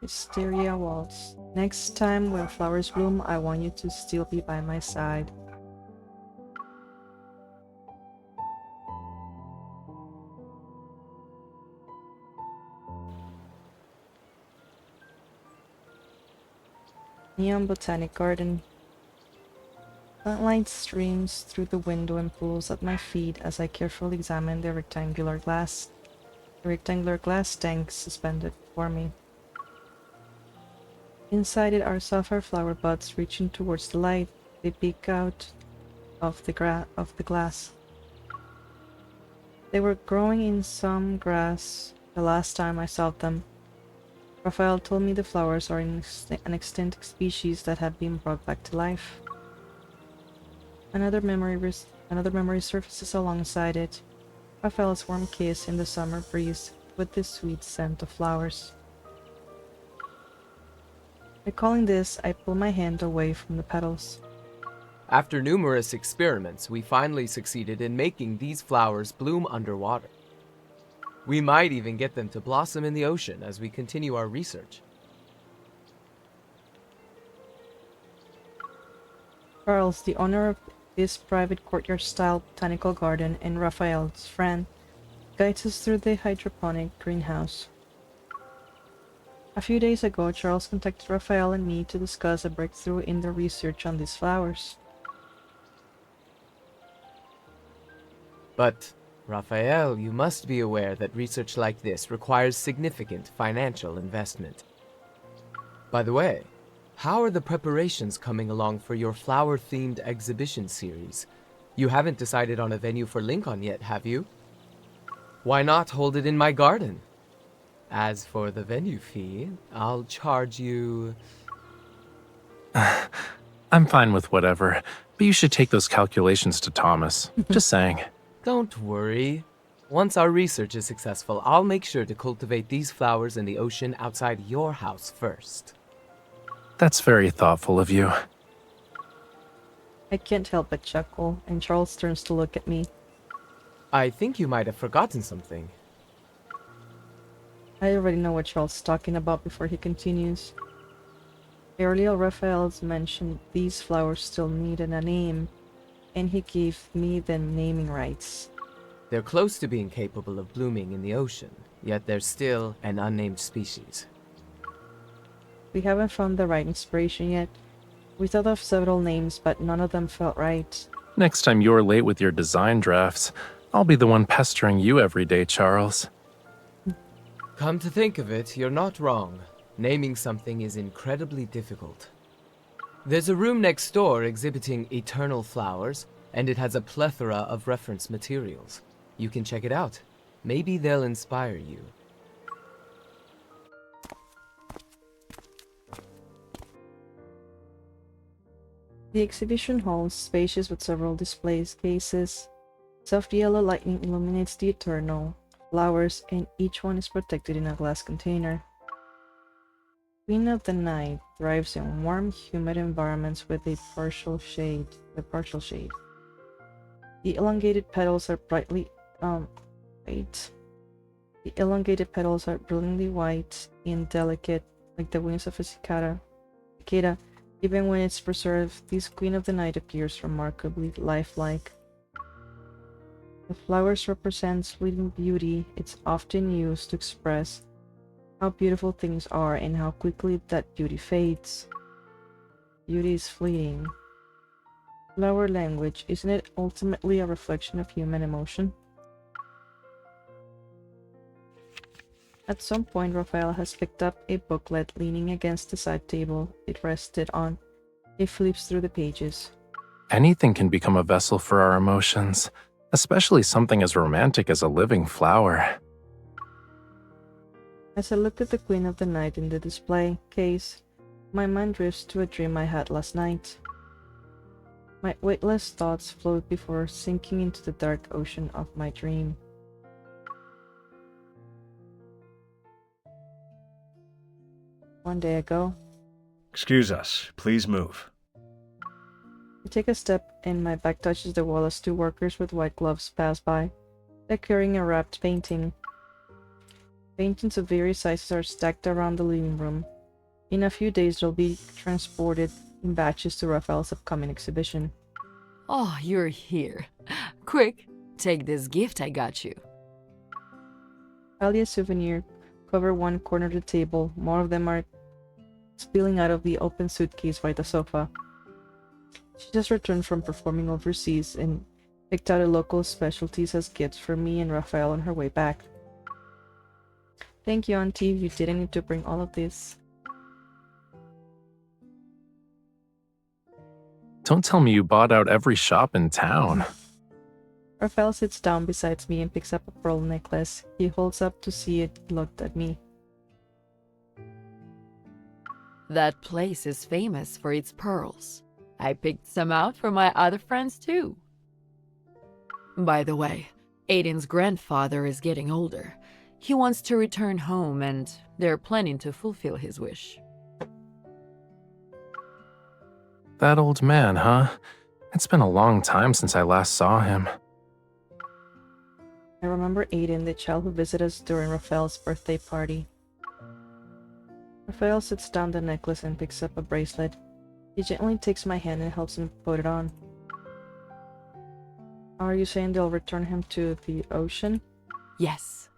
Wisteria Waltz. Next time when flowers bloom, I want you to still be by my side. Neon Botanic Garden. Sunlight streams through the window and pools at my feet as I carefully examine the rectangular glass tank suspended before me. Inside it are sapphire flower buds reaching towards the light. They peek out of the glass. They were growing in some grass the last time I saw them. Raphael told me the flowers are an extinct species that have been brought back to life. Another memory surfaces alongside it. Raphael's warm kiss in the summer breeze with the sweet scent of flowers. Recalling this, I pull my hand away from the petals. After numerous experiments, we finally succeeded in making these flowers bloom underwater. We might even get them to blossom in the ocean as we continue our research. Charles, the owner of this private courtyard-style botanical garden, and Raphael's friend, guides us through the hydroponic greenhouse. A few days ago, Charles contacted Raphael and me to discuss a breakthrough in the research on these flowers. But, Raphael, you must be aware that research like this requires significant financial investment. By the way, how are the preparations coming along for your flower-themed exhibition series? You haven't decided on a venue for Lincoln yet, have you? Why not hold it in my garden? As for the venue fee, I'll charge you... I'm fine with whatever, but you should take those calculations to Thomas. Just saying. Don't worry. Once our research is successful, I'll make sure to cultivate these flowers in the ocean outside your house first. That's very thoughtful of you. I can't help but chuckle, and Charles turns to look at me. I think you might have forgotten something. I already know what Charles is talking about before he continues. Earlier, Raphael's mentioned these flowers still needed a name, and he gave me the naming rights. They're close to being capable of blooming in the ocean, yet they're still an unnamed species. We haven't found the right inspiration yet. We thought of several names, but none of them felt right. Next time you're late with your design drafts, I'll be the one pestering you every day, Charles. Come to think of it, you're not wrong. Naming something is incredibly difficult. There's a room next door exhibiting eternal flowers, and it has a plethora of reference materials. You can check it out. Maybe they'll inspire you. The exhibition hall is spacious with several display cases. Soft yellow lighting illuminates the eternal flowers, and each one is protected in a glass container. Queen of the Night thrives in warm, humid environments with a partial shade. The elongated petals are white. The elongated petals are brilliantly white and delicate, like the wings of a cicada. Even when it's preserved, this Queen of the Night appears remarkably lifelike. The flowers represent fleeting beauty. It's often used to express how beautiful things are and how quickly that beauty fades. Beauty is fleeting. Flower language, isn't it ultimately a reflection of human emotion? At some point, Raphael has picked up a booklet leaning against the side table it rested on. He flips through the pages. Anything can become a vessel for our emotions, especially something as romantic as a living flower. As I look at the Queen of the Night in the display case, my mind drifts to a dream I had last night. My weightless thoughts float before sinking into the dark ocean of my dream. One day ago, Excuse us. Please move. I take a step and my back touches the wall as two workers with white gloves pass by. They're carrying a wrapped painting. Paintings of various sizes are stacked around the living room. In a few days, they'll be transported in batches to Raphael's upcoming exhibition. Oh, you're here. Quick, take this gift I got you. Alia's souvenir cover one corner of the table. More of them are spilling out of the open suitcase by the sofa. She just returned from performing overseas and picked out a local specialties as gifts for me and Raphael on her way back. Thank you, Auntie. You didn't need to bring all of this. Don't tell me you bought out every shop in town. Raphael sits down beside me and picks up a pearl necklace. He holds up to see it. He looked at me. That place is famous for its pearls. I picked some out for my other friends too. By the way, Aiden's grandfather is getting older. He wants to return home and they're planning to fulfill his wish. That old man, huh? It's been a long time since I last saw him. I remember Aiden, the child who visited us during Raphael's birthday party. Raphael sits down the necklace and picks up a bracelet. He gently takes my hand and helps me put it on. Are you saying they'll return him to the ocean? Yes,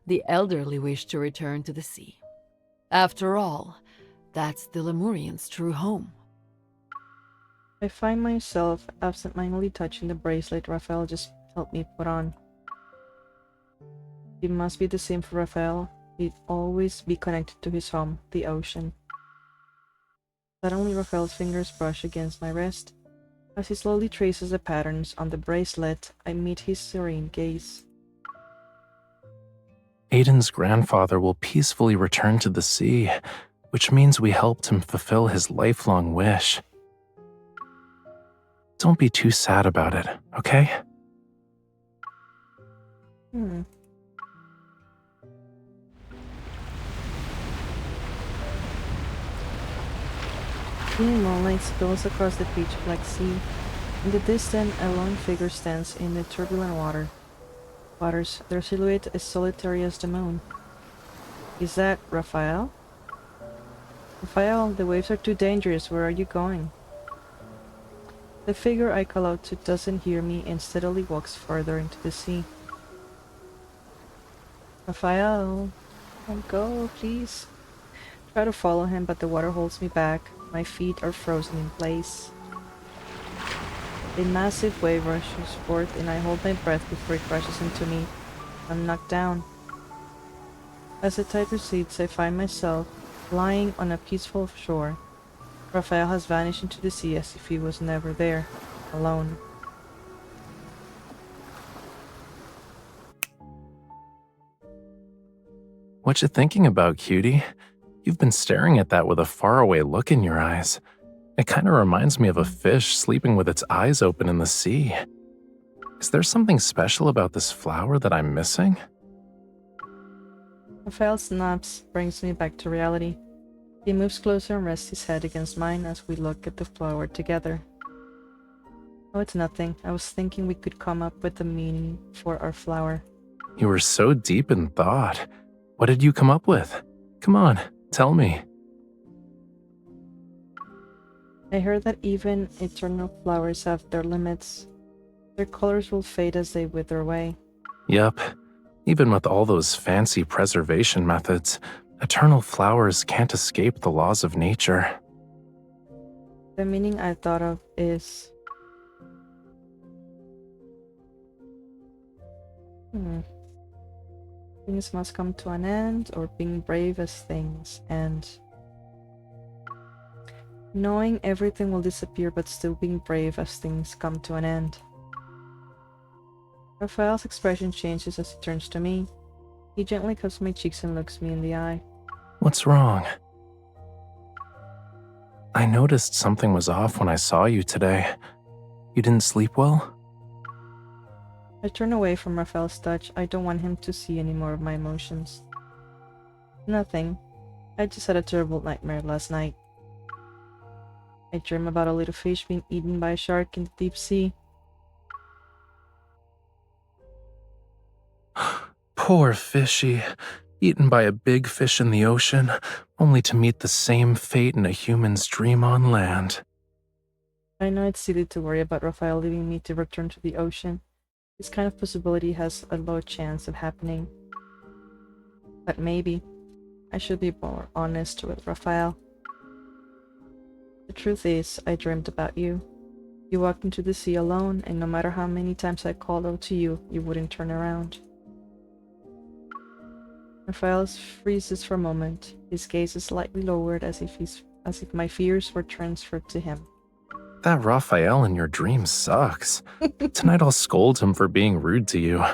the elderly wish to return to the sea. After all, that's the Lemurians' true home. I find myself absentmindedly touching the bracelet Raphael just helped me put on. It must be the same for Raphael. He'd always be connected to his home, the ocean. Suddenly, Raphael's fingers brush against my wrist. As he slowly traces the patterns on the bracelet, I meet his serene gaze. Aiden's grandfather will peacefully return to the sea, which means we helped him fulfill his lifelong wish. Don't be too sad about it, okay? Green moonlight spills across the pitch black sea. In the distance, a lone figure stands in the turbulent waters, their silhouette as solitary as the moon. Is that Raphael? Raphael, the waves are too dangerous. Where are you going? The figure I call out to doesn't hear me and steadily walks further into the sea. Raphael, don't go, please. Try to follow him, but the water holds me back. My feet are frozen in place. A massive wave rushes forth and I hold my breath before it crashes into me. I'm knocked down. As the tide recedes, I find myself lying on a peaceful shore. Raphael has vanished into the sea as if he was never there, alone. What you thinking about, cutie? You've been staring at that with a faraway look in your eyes. It kind of reminds me of a fish sleeping with its eyes open in the sea. Is there something special about this flower that I'm missing? Raphael snaps brings me back to reality. He moves closer and rests his head against mine as we look at the flower together. Oh, it's nothing. I was thinking we could come up with a meaning for our flower. You were so deep in thought. What did you come up with? Come on, tell me. I heard that even eternal flowers have their limits. Their colors will fade as they wither away. Yup. Even with all those fancy preservation methods, eternal flowers can't escape the laws of nature. The meaning I thought of is... Things must come to an end, or being brave as things end. Knowing everything will disappear but still being brave as things come to an end. Raphael's expression changes as he turns to me. He gently cups my cheeks and looks me in the eye. What's wrong? I noticed something was off when I saw you today. You didn't sleep well? I turn away from Raphael's touch. I don't want him to see any more of my emotions. Nothing. I just had a terrible nightmare last night. I dream about a little fish being eaten by a shark in the deep sea. Poor fishy. eaten by a big fish in the ocean, only to meet the same fate in a human's dream on land. I know it's silly to worry about Raphael leaving me to return to the ocean. This kind of possibility has a low chance of happening. But maybe I should be more honest with Raphael. The truth is, I dreamed about you. You walked into the sea alone, and no matter how many times I called out to you, you wouldn't turn around. Raphael freezes for a moment. His gaze is slightly lowered as if my fears were transferred to him. That Raphael in your dream sucks. Tonight I'll scold him for being rude to you.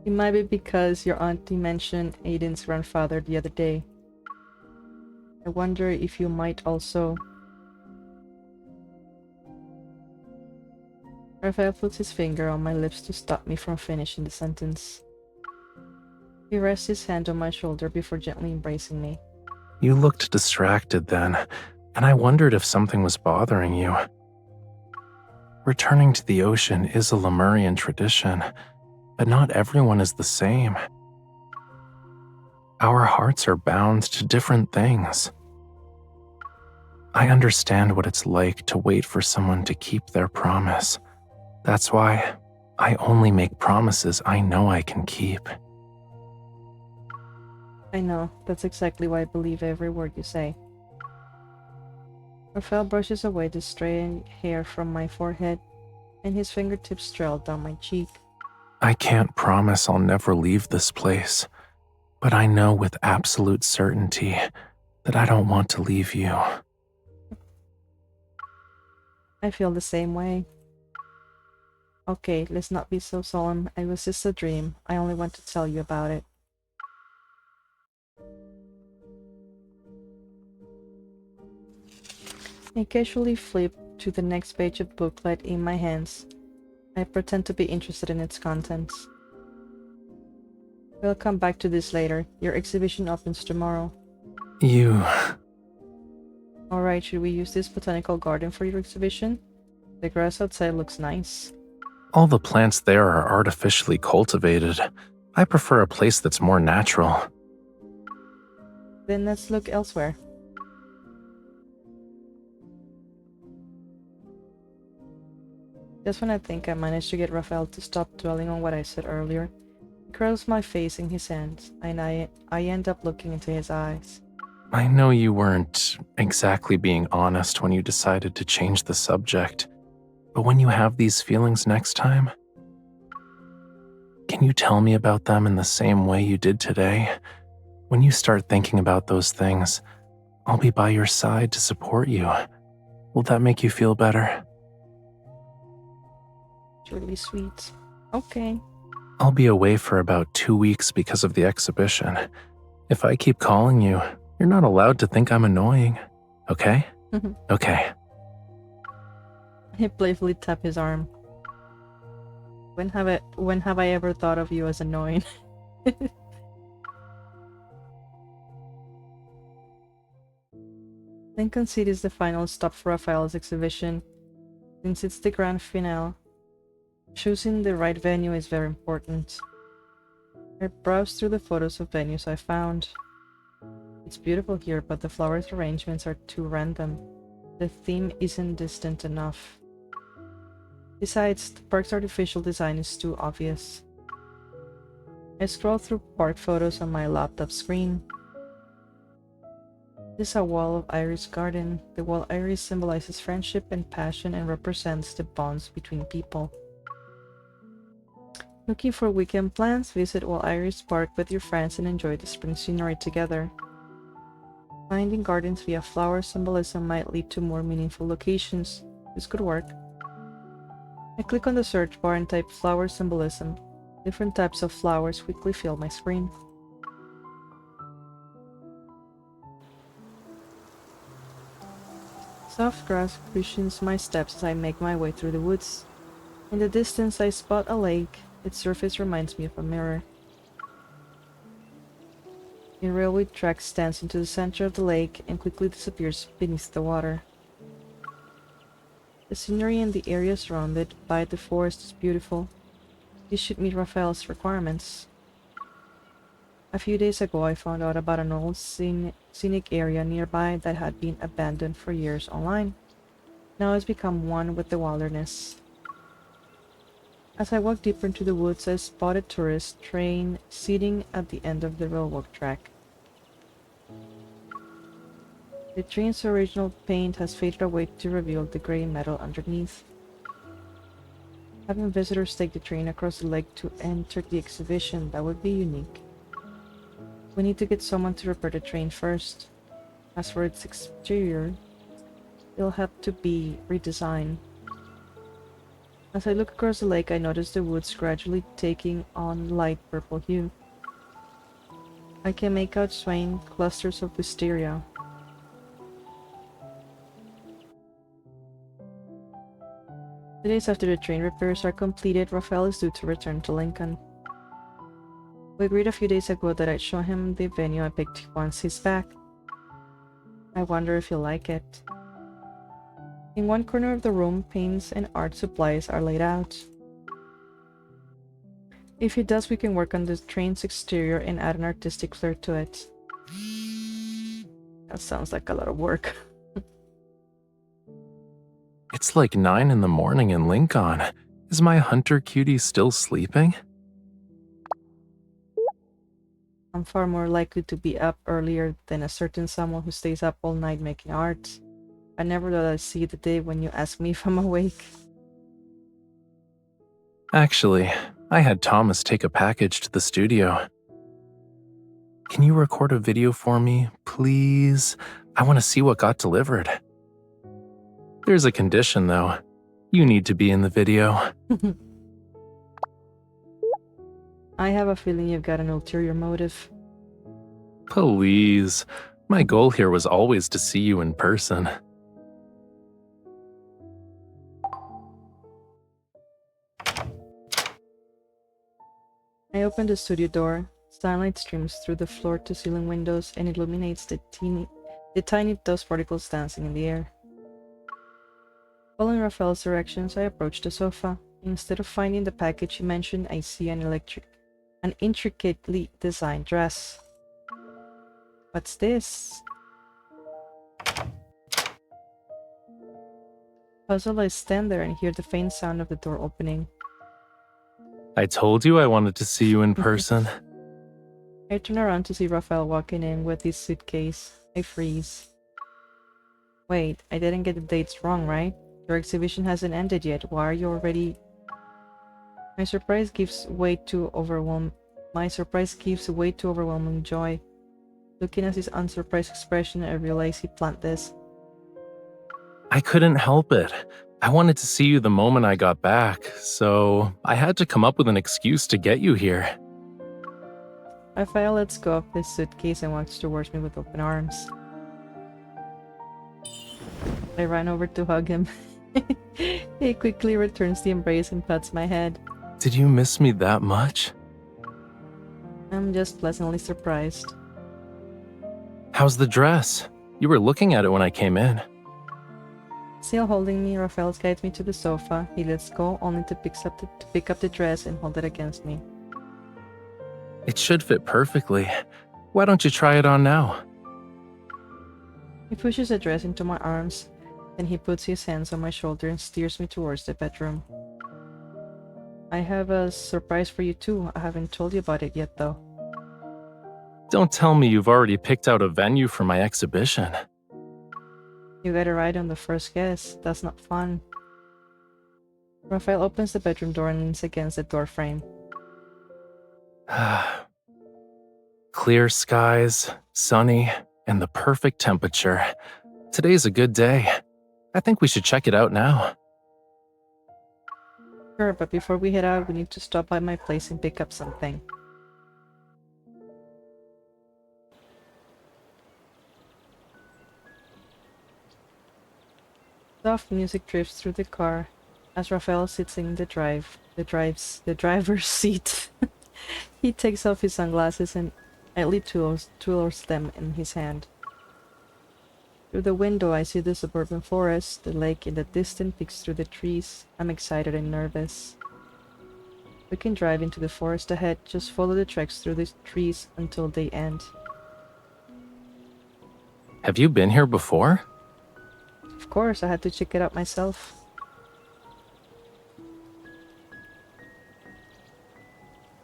It might be because your auntie mentioned Aiden's grandfather the other day. I wonder if you might also... Raphael puts his finger on my lips to stop me from finishing the sentence. He rests his hand on my shoulder before gently embracing me. You looked distracted then, and I wondered if something was bothering you. Returning to the ocean is a Lemurian tradition, but not everyone is the same. Our hearts are bound to different things. I understand what it's like to wait for someone to keep their promise. That's why I only make promises I know I can keep. I know, that's exactly why I believe every word you say. Raphael brushes away the stray hair from my forehead, and his fingertips trail down my cheek. I can't promise I'll never leave this place, but I know with absolute certainty that I don't want to leave you. I feel the same way. Okay, let's not be so solemn. It was just a dream. I only want to tell you about it. I casually flip to the next page of booklet in my hands. I pretend to be interested in its contents. We'll come back to this later. Your exhibition opens tomorrow. You... Alright, should we use this botanical garden for your exhibition? The grass outside looks nice. All the plants there are artificially cultivated. I prefer a place that's more natural. Then let's look elsewhere. Just when I think I managed to get Raphael to stop dwelling on what I said earlier, he curls my face in his hands, and I end up looking into his eyes. I know you weren't exactly being honest when you decided to change the subject, but when you have these feelings next time, can you tell me about them in the same way you did today? When you start thinking about those things, I'll be by your side to support you. Will that make you feel better? It's really sweet. Okay. I'll be away for about 2 weeks because of the exhibition. If I keep calling you, you're not allowed to think I'm annoying. Okay? Okay. I playfully tap his arm. When have I ever thought of you as annoying? Then Conceit is the final stop for Raphael's exhibition. Since it's the grand finale, choosing the right venue is very important. I browsed through the photos of venues I found. It's beautiful here, but the flowers arrangements are too random. The theme isn't distant enough. Besides, the park's artificial design is too obvious. I scroll through park photos on my laptop screen. This is a wall of iris garden. The wall iris symbolizes friendship and passion and represents the bonds between people. Looking for weekend plans? Visit Wall Iris Park with your friends and enjoy the spring scenery together. Finding gardens via flower symbolism might lead to more meaningful locations. This could work. I click on the search bar and type flower symbolism. Different types of flowers quickly fill my screen. Soft grass cushions my steps as I make my way through the woods. In the distance I spot a lake. Its surface reminds me of a mirror. A railway track stands into the center of the lake and quickly disappears beneath the water. The scenery in the area surrounded by the forest is beautiful. This should meet Raphael's requirements. A few days ago, I found out about an old scenic area nearby that had been abandoned for years online. Now it's become one with the wilderness. As I walked deeper into the woods, I spotted a tourist train sitting at the end of the railroad track. The train's original paint has faded away to reveal the gray metal underneath. Having visitors take the train across the lake to enter the exhibition, that would be unique. We need to get someone to repair the train first. As for its exterior, it'll have to be redesigned. As I look across the lake, I notice the woods gradually taking on light purple hue. I can make out swaying clusters of wisteria. 2 days after the train repairs are completed, Raphael is due to return to Lincoln. We agreed a few days ago that I'd show him the venue I picked once he's back. I wonder if he'll like it. In one corner of the room, paints and art supplies are laid out. If he does, we can work on the train's exterior and add an artistic flair to it. That sounds like a lot of work. It's like 9 in the morning in Lincoln. Is my hunter cutie still sleeping? I'm far more likely to be up earlier than a certain someone who stays up all night making art. I never thought I'd see the day when you ask me if I'm awake. Actually, I had Thomas take a package to the studio. Can you record a video for me, please? I want to see what got delivered. There's a condition, though. You need to be in the video. I have a feeling you've got an ulterior motive. Please. My goal here was always to see you in person. I open the studio door. Sunlight streams through the floor-to-ceiling windows and illuminates the tiny dust particles dancing in the air. Following Raphael's directions, I approach the sofa. Instead of finding the package he mentioned, I see an intricately designed dress. What's this? Puzzled, I stand there and hear the faint sound of the door opening. I told you I wanted to see you in person. I turn around to see Raphael walking in with his suitcase. I freeze. Wait, I didn't get the dates wrong, right? Your exhibition hasn't ended yet. Why are you already... My surprise gives way to overwhelming joy. Looking at his unsurprised expression, I realize he planned this. I couldn't help it. I wanted to see you the moment I got back, so I had to come up with an excuse to get you here. Raphael lets go of his suitcase and walks towards me with open arms. I ran over to hug him. He quickly returns the embrace and pats my head. Did you miss me that much? I'm just pleasantly surprised. How's the dress? You were looking at it when I came in. Still holding me, Raphael guides me to the sofa. He lets go only to pick up the dress and hold it against me. It should fit perfectly. Why don't you try it on now? He pushes the dress into my arms, then he puts his hands on my shoulder and steers me towards the bedroom. I have a surprise for you too. I haven't told you about it yet though. Don't tell me you've already picked out a venue for my exhibition. You got it right on the first guess. That's not fun. Raphael opens the bedroom door and leans against the door frame. Clear skies, sunny, and the perfect temperature. Today's a good day. I think we should check it out now. Sure, but before we head out, we need to stop by my place and pick up something. Soft music drifts through the car as Raphael sits in the driver's seat. He takes off his sunglasses and lightly twirls them in his hand. Through the window, I see the suburban forest, the lake in the distance peeks through the trees. I'm excited and nervous. We can drive into the forest ahead, just follow the tracks through the trees until they end. Have you been here before? Of course, I had to check it out myself.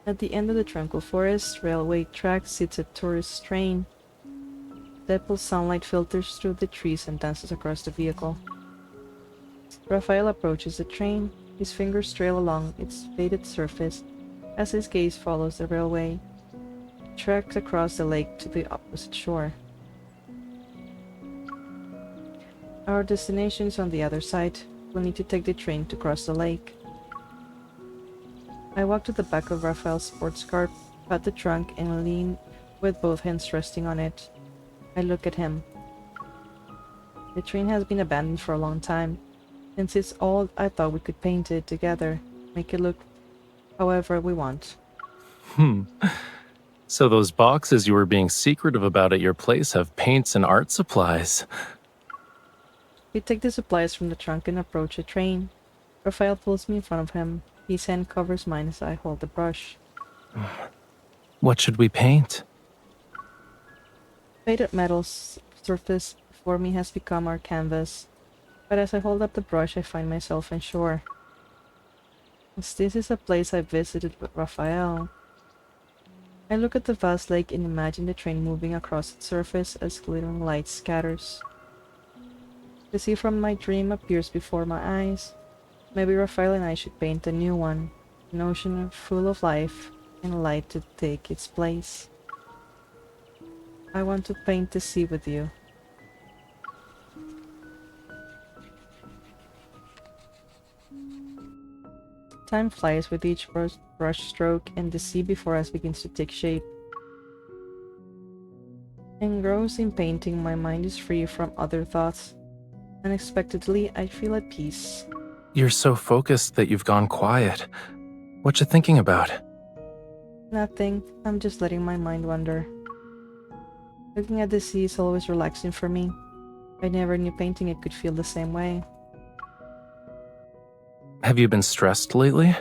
At the end of the tranquil forest railway track sits a tourist train. Dapple sunlight filters through the trees and dances across the vehicle. Raphael approaches the train. His fingers trail along its faded surface as his gaze follows the railway tracks across the lake to the opposite shore. Our destination is on the other side. We'll need to take the train to cross the lake. I walk to the back of Raphael's sports car, pat the trunk, and lean with both hands resting on it. I look at him. The train has been abandoned for a long time. Since it's old, I thought we could paint it together, make it look however we want. So those boxes you were being secretive about at your place have paints and art supplies. We take the supplies from the trunk and approach the train. Raphael pulls me in front of him. His hand covers mine as I hold the brush. What should we paint? Faded metal surface before me has become our canvas, but as I hold up the brush I find myself unsure. As this is a place I visited with Raphael. I look at the vast lake and imagine the train moving across its surface as glittering light scatters. The sea from my dream appears before my eyes. Maybe Raphael and I should paint a new one, an ocean full of life and light to take its place. I want to paint the sea with you. Time flies with each brush stroke, and the sea before us begins to take shape. Engrossed in painting, my mind is free from other thoughts. Unexpectedly, I feel at peace. You're so focused that you've gone quiet. What you thinking about? Nothing. I'm just letting my mind wander. Looking at the sea is always relaxing for me. I never knew painting it could feel the same way. Have you been stressed lately?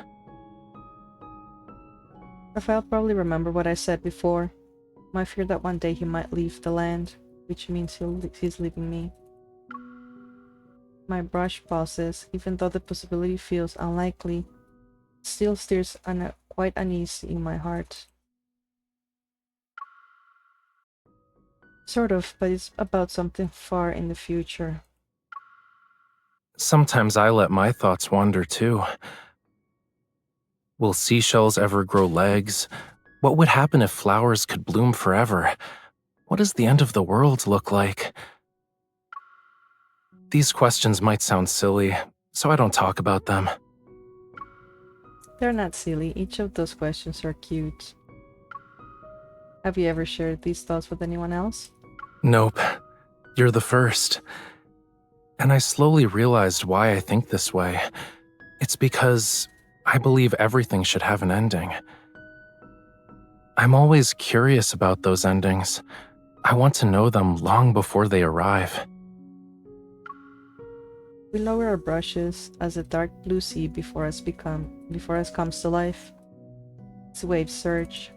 Raphael probably remember what I said before. My fear that one day he might leave the land, which means he's leaving me. My brush pauses, even though the possibility feels unlikely. It still stirs quite uneasy in my heart. Sort of, but it's about something far in the future. Sometimes I let my thoughts wander too. Will seashells ever grow legs? What would happen if flowers could bloom forever? What does the end of the world look like? These questions might sound silly, so I don't talk about them. They're not silly. Each of those questions are cute. Have you ever shared these thoughts with anyone else? Nope. You're the first. And I slowly realized why I think this way. It's because I believe everything should have an ending. I'm always curious about those endings. I want to know them long before they arrive. We lower our brushes as the dark blue sea before us comes to life. Its waves surge.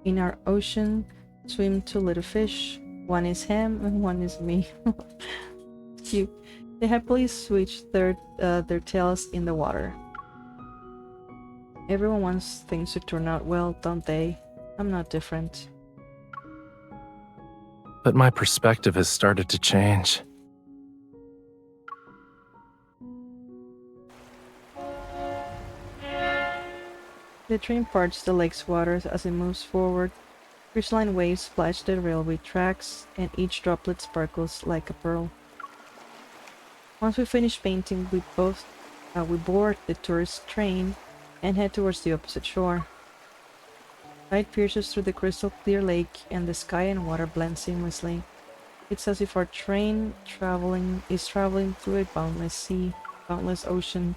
In our ocean swim two little fish. One is him and one is me. Cute. They happily switch their tails in the water. Everyone wants things to turn out well, don't they? I'm not different. But my perspective has started to change. The train parts the lake's waters as it moves forward. Crystalline waves splash the railway tracks, and each droplet sparkles like a pearl. Once we finish painting, we board the tourist train and head towards the opposite shore. Light pierces through the crystal clear lake, and the sky and water blend seamlessly. It's as if our train is traveling through a boundless ocean.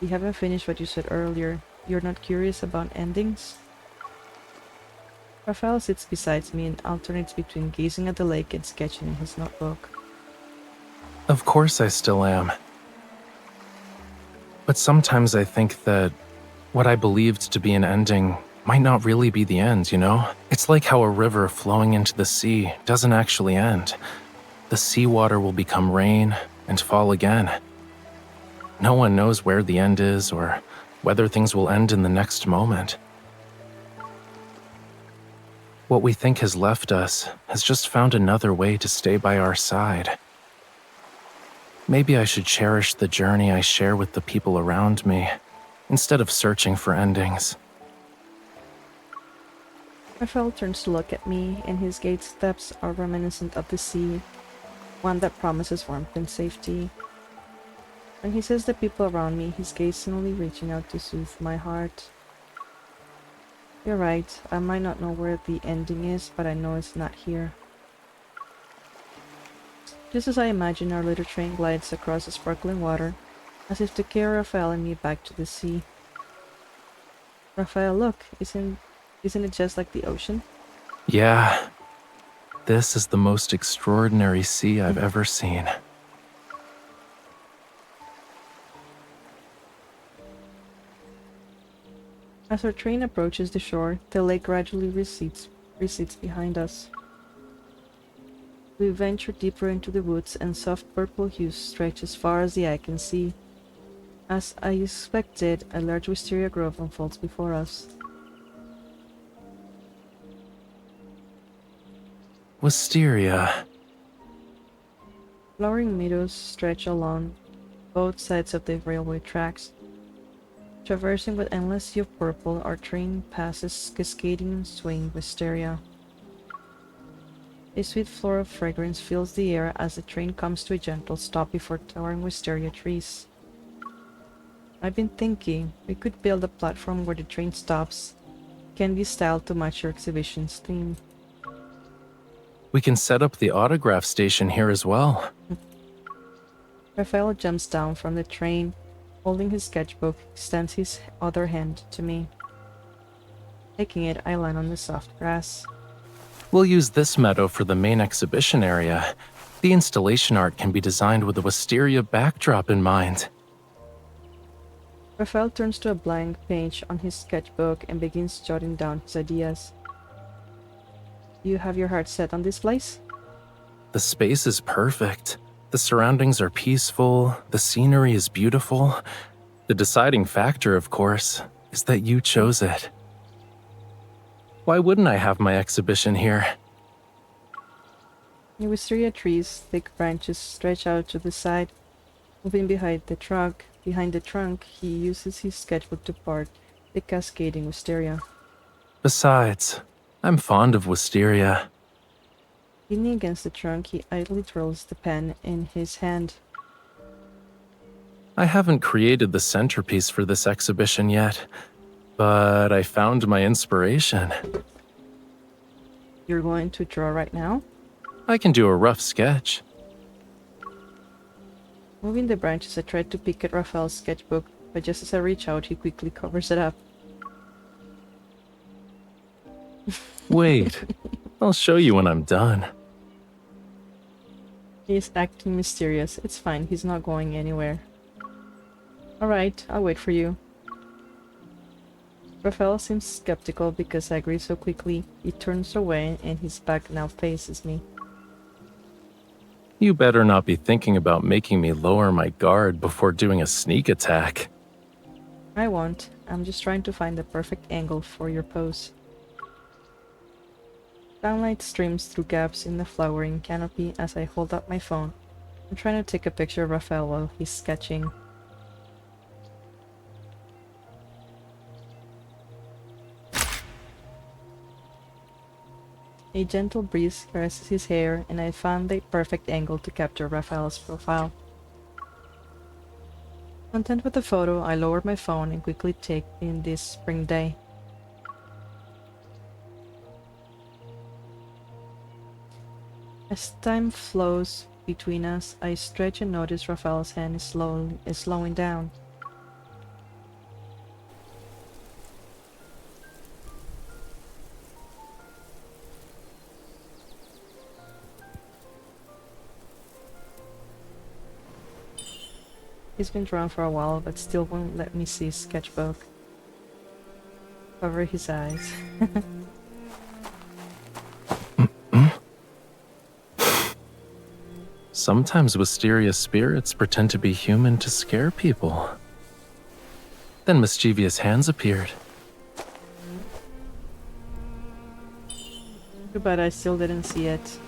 You haven't finished what you said earlier. You're not curious about endings? Raphael sits beside me and alternates between gazing at the lake and sketching in his notebook. Of course I still am. But sometimes I think that what I believed to be an ending might not really be the end, you know? It's like how a river flowing into the sea doesn't actually end. The seawater will become rain and fall again. No one knows where the end is or whether things will end in the next moment. What we think has left us has just found another way to stay by our side. Maybe I should cherish the journey I share with the people around me, instead of searching for endings. Raphael turns to look at me, and his gait steps are reminiscent of the sea, one that promises warmth and safety. When he says the people around me, his gaze suddenly reaching out to soothe my heart. You're right, I might not know where the ending is, but I know it's not here. Just as I imagine, our little train glides across the sparkling water, as if to carry Raphael and me back to the sea. Raphael, look, isn't it just like the ocean? Yeah, this is the most extraordinary sea I've ever seen. As our train approaches the shore, the lake gradually recedes behind us. We venture deeper into the woods, and soft purple hues stretch as far as the eye can see. As I expected, a large wisteria grove unfolds before us. Wisteria. Flowering meadows stretch along both sides of the railway tracks. Traversing with endless sea of purple, our train passes cascading and swaying wisteria. A sweet floral fragrance fills the air as the train comes to a gentle stop before towering wisteria trees. I've been thinking we could build a platform where the train stops, candy style, to match your exhibition's theme. We can set up the autograph station here as well. Raphael jumps down from the train, holding his sketchbook, extends his other hand to me. Taking it, I land on the soft grass. We'll use this meadow for the main exhibition area. The installation art can be designed with a wisteria backdrop in mind. Raphael turns to a blank page on his sketchbook and begins jotting down his ideas. You have your heart set on this place? The space is perfect. The surroundings are peaceful. The scenery is beautiful. The deciding factor, of course, is that you chose it. Why wouldn't I have my exhibition here? The wisteria trees' thick branches stretch out to the side. Moving behind the trunk, he uses his sketchbook to part the cascading wisteria. Besides, I'm fond of wisteria. Leaning against the trunk, he idly twirls the pen in his hand. I haven't created the centerpiece for this exhibition yet, but I found my inspiration. You're going to draw right now? I can do a rough sketch. Moving the branches, I try to pick at Raphael's sketchbook, but just as I reach out, he quickly covers it up. Wait, I'll show you when I'm done. He's acting mysterious. It's fine, he's not going anywhere. Alright, I'll wait for you. Raphael seems skeptical because I agree so quickly. He turns away and his back now faces me. You better not be thinking about making me lower my guard before doing a sneak attack. I won't. I'm just trying to find the perfect angle for your pose. Sunlight streams through gaps in the flowering canopy as I hold up my phone. I'm trying to take a picture of Raphael while he's sketching. A gentle breeze caresses his hair, and I found the perfect angle to capture Raphael's profile. Content with the photo, I lowered my phone and quickly take in this spring day. As time flows between us, I stretch and notice Raphael's hand is slowing down. He's been drawn for a while, but still won't let me see his sketchbook. Cover his eyes. Sometimes Wisteria spirits pretend to be human to scare people. Then mischievous hands appeared. Too bad I still didn't see it.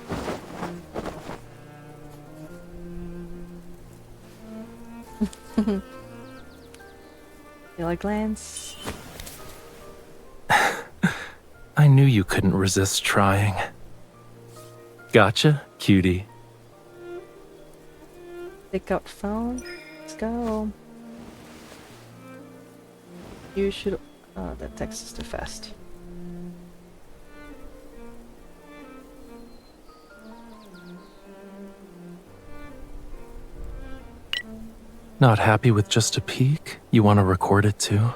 Elegance. I knew you couldn't resist trying. Gotcha, cutie. Pick up phone. Let's go. You should. Oh, that text is too fast. Not happy with just a peek? You want to record it too?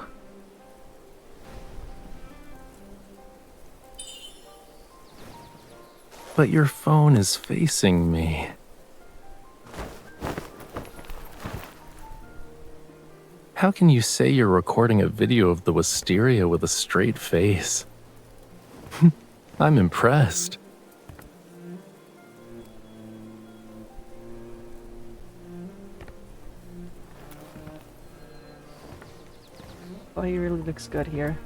But your phone is facing me. How can you say you're recording a video of the Wisteria with a straight face? I'm impressed. Oh, he really looks good here.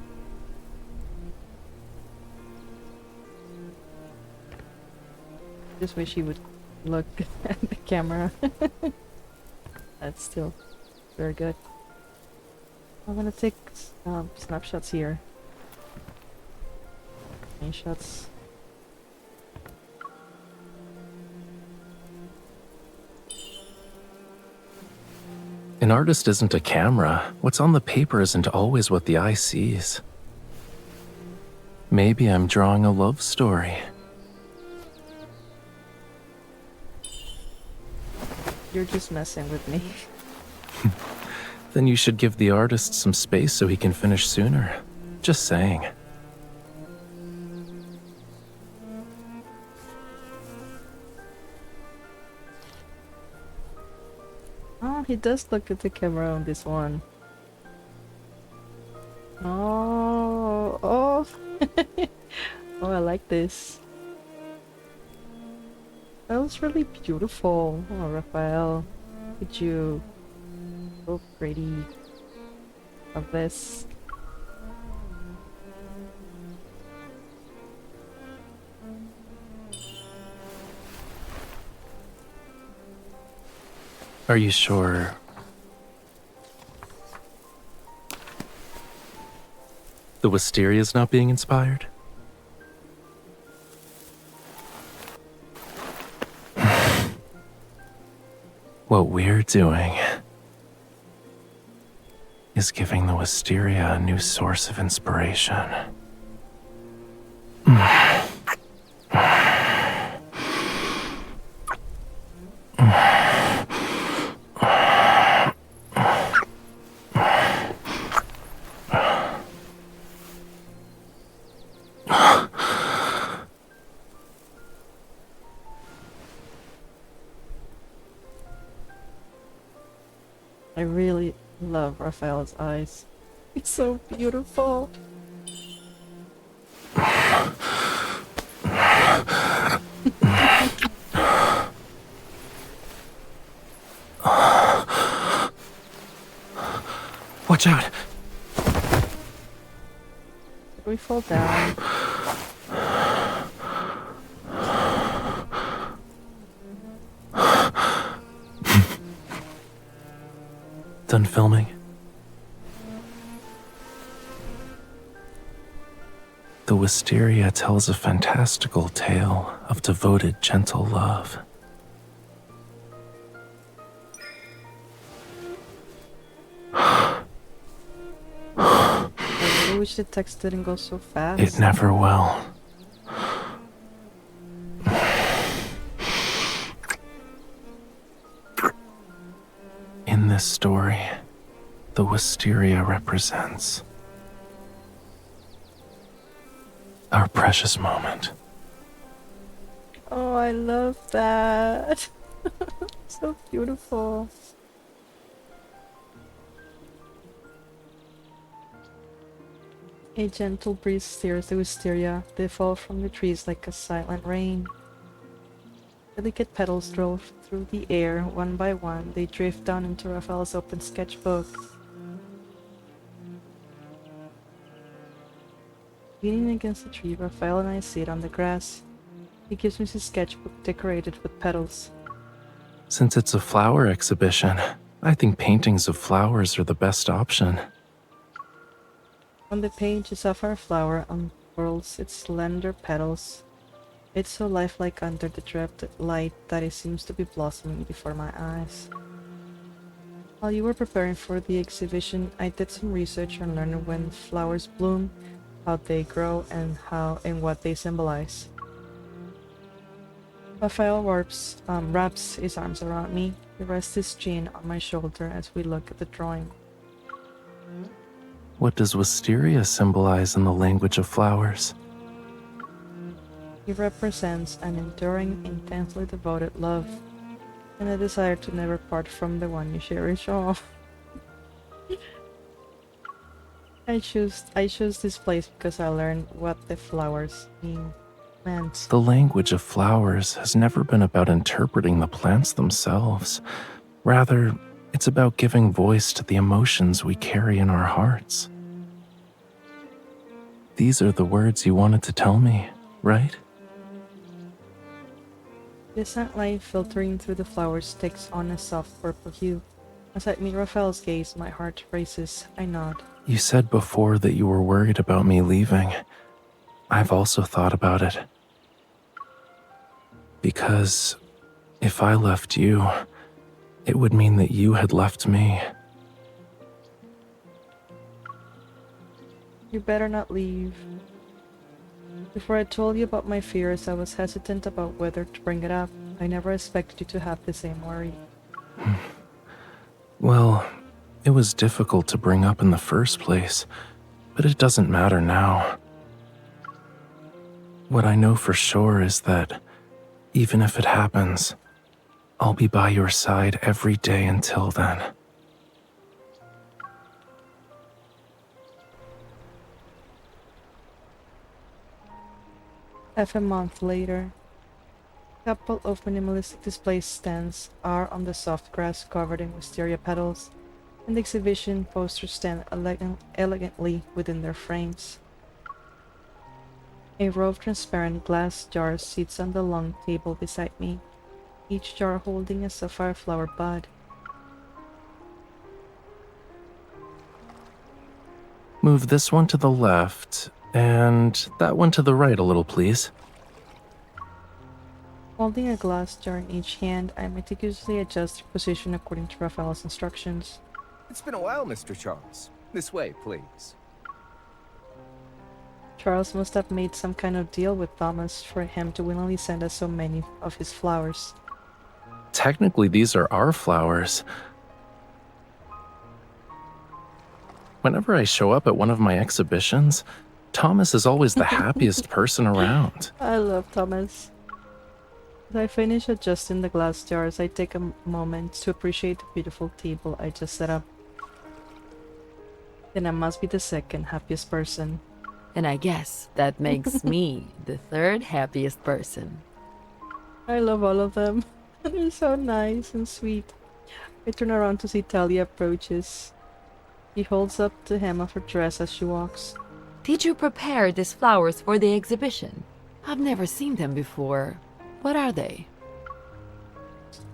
Just wish he would look at the camera. That's still very good. I'm gonna take snapshots here. Screenshots. An artist isn't a camera. What's on the paper isn't always what the eye sees. Maybe I'm drawing a love story. You're just messing with me. Then you should give the artist some space so he can finish sooner. Just saying. Oh, he does look at the camera on this one. Oh, oh. Oh, I like this. That was really beautiful. Oh, Raphael, could you? So pretty. Of this. Are you sure? The Wisteria's not being inspired? What we're doing is giving the Wisteria a new source of inspiration. I really love Raphael's eyes. It's so beautiful. Watch out! Did we fall down? Done filming? The Wisteria tells a fantastical tale of devoted, gentle love. I really wish the text didn't go so fast. It never will. In this story, the Wisteria represents our precious moment. Oh, I love that. So beautiful. A gentle breeze stirs the wisteria. They fall from the trees like a silent rain. Delicate petals roll through the air, one by one. They drift down into Raphael's open sketchbook. Leaning against the tree, Raphael and I sit on the grass. He gives me his sketchbook decorated with petals. Since it's a flower exhibition, I think paintings of flowers are the best option. On the page, a sapphire flower unfurls its slender petals. It's so lifelike under the draped light that it seems to be blossoming before my eyes. While you were preparing for the exhibition, I did some research on learning when flowers bloom, how they grow, and what they symbolize. Raphael wraps his arms around me. He rests his chin on my shoulder as we look at the drawing. What does wisteria symbolize in the language of flowers? He represents an enduring, intensely devoted love, and a desire to never part from the one you cherish. Oh. I chose this place because I learned what the flowers meant. The language of flowers has never been about interpreting the plants themselves. Rather, it's about giving voice to the emotions we carry in our hearts. These are the words you wanted to tell me, right? The sunlight filtering through the flowers takes on a soft purple hue. As I meet Raphael's gaze, my heart races. I nod. You said before that you were worried about me leaving. I've also thought about it. Because if I left you, it would mean that you had left me. You better not leave. Before I told you about my fears, I was hesitant about whether to bring it up. I never expected you to have the same worry. Well, it was difficult to bring up in the first place, but it doesn't matter now. What I know for sure is that, even if it happens, I'll be by your side every day until then. Half a month later, a couple of minimalistic display stands are on the soft grass covered in wisteria petals, and the exhibition posters stand elegantly within their frames. A row of transparent glass jars sits on the long table beside me, each jar holding a sapphire flower bud. Move this one to the left, and that one to the right a little, please. Holding a glass jar in each hand, I meticulously adjust their position according to Raphael's instructions. It's been a while, Mr. Charles. This way, please. Charles must have made some kind of deal with Thomas for him to willingly send us so many of his flowers. Technically, these are our flowers. Whenever I show up at one of my exhibitions, Thomas is always the happiest person around. I love Thomas. As I finish adjusting the glass jars, I take a moment to appreciate the beautiful table I just set up. Then I must be the second happiest person. And I guess that makes me the third happiest person. I love all of them. They're so nice and sweet. I turn around to see Talia approaches. He holds up the hem of her dress as she walks. Did you prepare these flowers for the exhibition? I've never seen them before. What are they?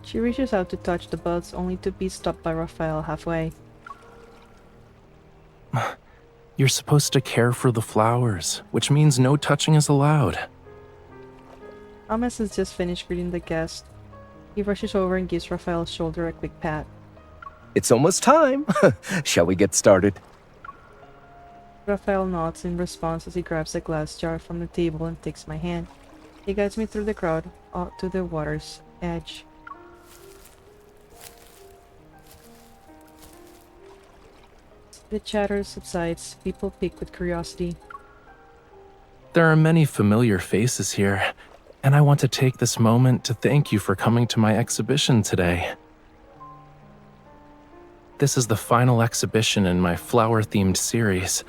She reaches out to touch the buds, only to be stopped by Raphael halfway. You're supposed to care for the flowers, which means no touching is allowed. Thomas has just finished greeting the guest. He rushes over and gives Raphael's shoulder a quick pat. It's almost time. Shall we get started? Raphael nods in response as he grabs a glass jar from the table and takes my hand. He guides me through the crowd out to the water's edge. The chatter subsides. People peek with curiosity. There are many familiar faces here, and I want to take this moment to thank you for coming to my exhibition today. This is the final exhibition in my flower-themed series,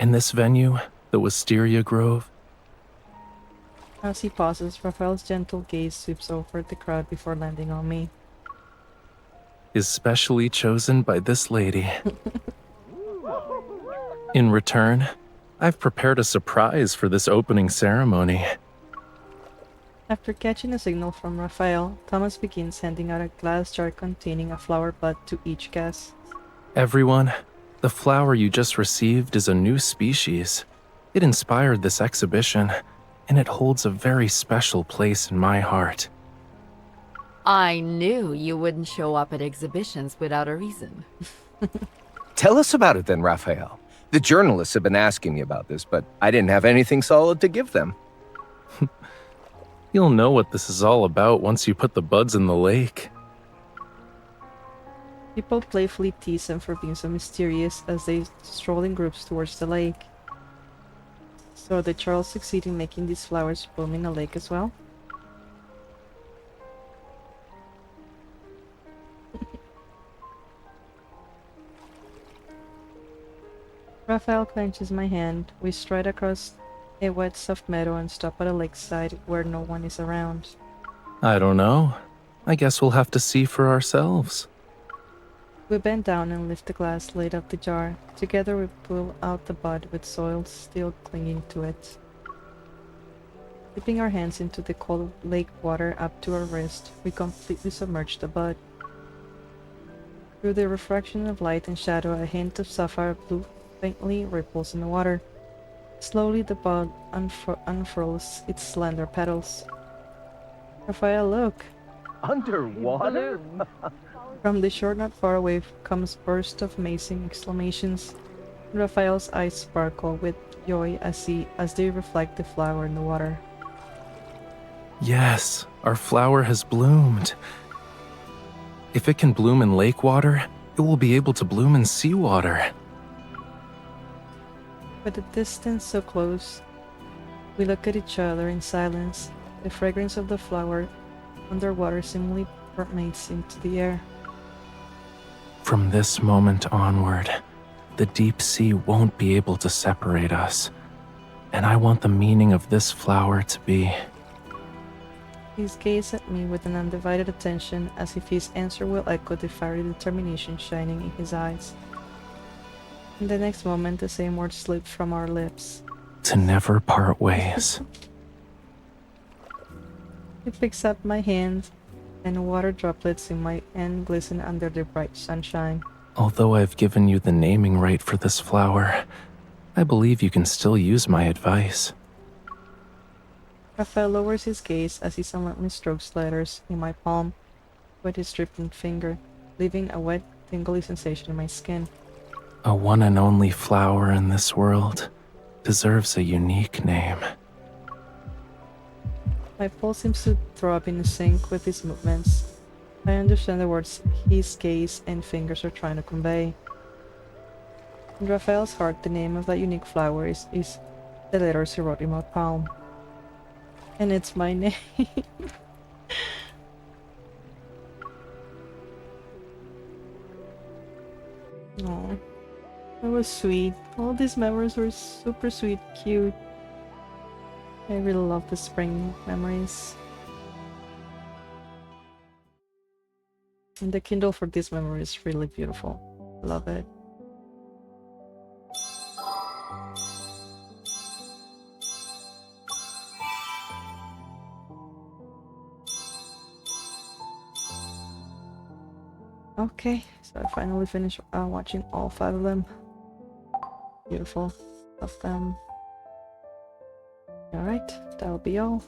In this venue, the Wisteria Grove, As he pauses, Raphael's gentle gaze sweeps over the crowd before landing on me. is specially chosen by this lady. In return, I've prepared a surprise for this opening ceremony. After catching a signal from Raphael, Thomas begins handing out a glass jar containing a flower bud to each guest. Everyone, the flower you just received is a new species. It inspired this exhibition, and it holds a very special place in my heart. I knew you wouldn't show up at exhibitions without a reason. Tell us about it then, Raphael. The journalists have been asking me about this, but I didn't have anything solid to give them. You'll know what this is all about once you put the buds in the lake. People playfully tease him for being so mysterious as they stroll in groups towards the lake. So did Charles succeed in making these flowers bloom in the lake as well? Raphael clenches my hand. We stride across a wet, soft meadow and stop at a lakeside where no one is around. I don't know. I guess we'll have to see for ourselves. We bend down and lift the glass lid of the jar. Together we pull out the bud with soil still clinging to it. Dipping our hands into the cold lake water up to our wrist, we completely submerge the bud. Through the refraction of light and shadow, a hint of sapphire blue faintly ripples in the water. Slowly the bud unfurls its slender petals. Raphael, look! Underwater? From the shore not far away comes burst of amazing exclamations. Raphael's eyes sparkle with joy as they reflect the flower in the water. Yes, our flower has bloomed. If it can bloom in lake water, it will be able to bloom in seawater. With the distance so close, we look at each other in silence. The fragrance of the flower underwater seemingly permeates into the air. From this moment onward, the deep sea won't be able to separate us. And I want the meaning of this flower to be... He gazes at me with an undivided attention, as if his answer will echo the fiery determination shining in his eyes. In the next moment, the same words slip from our lips. to never part ways. He picks up my hand, and water droplets in my hand glisten under the bright sunshine. Although I've given you the naming right for this flower, I believe you can still use my advice. Raphael lowers his gaze as he silently strokes letters in my palm with his dripping finger, leaving a wet, tingly sensation in my skin. A one and only flower in this world deserves a unique name. My pulse seems to throb in sync with his movements. I understand the words his gaze and fingers are trying to convey. In Raphael's heart, the name of that unique flower is the letters he wrote in my palm. And it's my name. Aw, that was sweet. All these memories were super sweet, cute. I really love the spring memories. And the Kindle for this memory is really beautiful. Love it. Okay, so I finally finished watching all 5 of them. Beautiful. Love them. Alright, that'll be all.